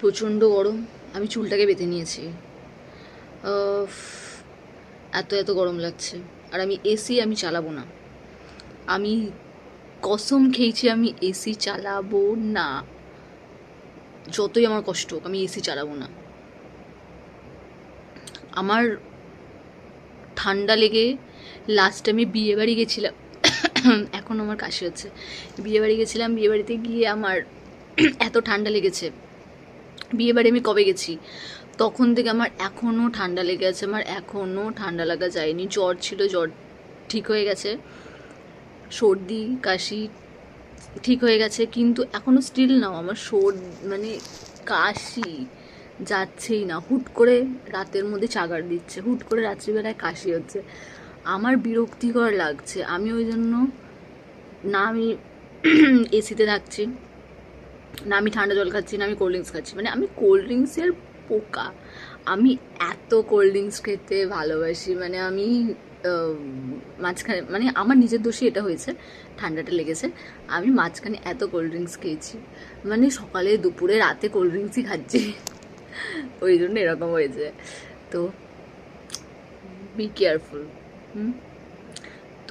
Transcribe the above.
প্রচণ্ড গরম, আমি চুলটাকে বেঁধে নিয়েছি। এত এত গরম লাগছে, আর আমি এসি আমি চালাবো না। আমি কসম খেয়েছি আমি এসি চালাবো না, যতই আমার কষ্ট হোক আমি এসি চালাবো না। আমার ঠান্ডা লেগে লাস্ট আমি বিয়েবাড়ি গেছিলাম, এখন আমার কাশি হচ্ছে। বিয়েবাড়ি গেছিলাম, বিয়েবাড়িতে গিয়ে আমার এত ঠান্ডা লেগেছে। বিয়েবাড়ি আমি কবে গেছি, তখন থেকে আমার এখনও ঠান্ডা লেগে আছে, আমার এখনও ঠান্ডা লাগা যায়নি। জ্বর ছিল, জ্বর ঠিক হয়ে গেছে, সর্দি কাশি ঠিক হয়ে গেছে, কিন্তু এখনও স্টিল নাও আমার মানে কাশি যাচ্ছেই না। হুট করে রাতের মধ্যে চাগার দিচ্ছে, হুট করে রাত্রিবেলায় কাশি হচ্ছে, আমার বিরক্তিকর লাগছে। আমি ওই জন্য না আমি এসিতে থাকছি, না আমি ঠান্ডা জল খাচ্ছি, না আমি কোল্ড ড্রিঙ্কস খাচ্ছি। মানে আমি কোল্ড ড্রিঙ্কসের পোকা, আমি এত কোল্ড ড্রিঙ্কস খেতে ভালোবাসি। মানে আমি মাঝখানে, মানে আমার নিজের দোষে এটা হয়েছে, ঠান্ডাটা লেগেছে। আমি মাঝখানে এত কোল্ড ড্রিঙ্কস খেয়েছি, মানে সকালে দুপুরে রাতে কোল্ড ড্রিঙ্কসই খাচ্ছি, ওই জন্য এরকম হয়েছে। তো বি কেয়ারফুল।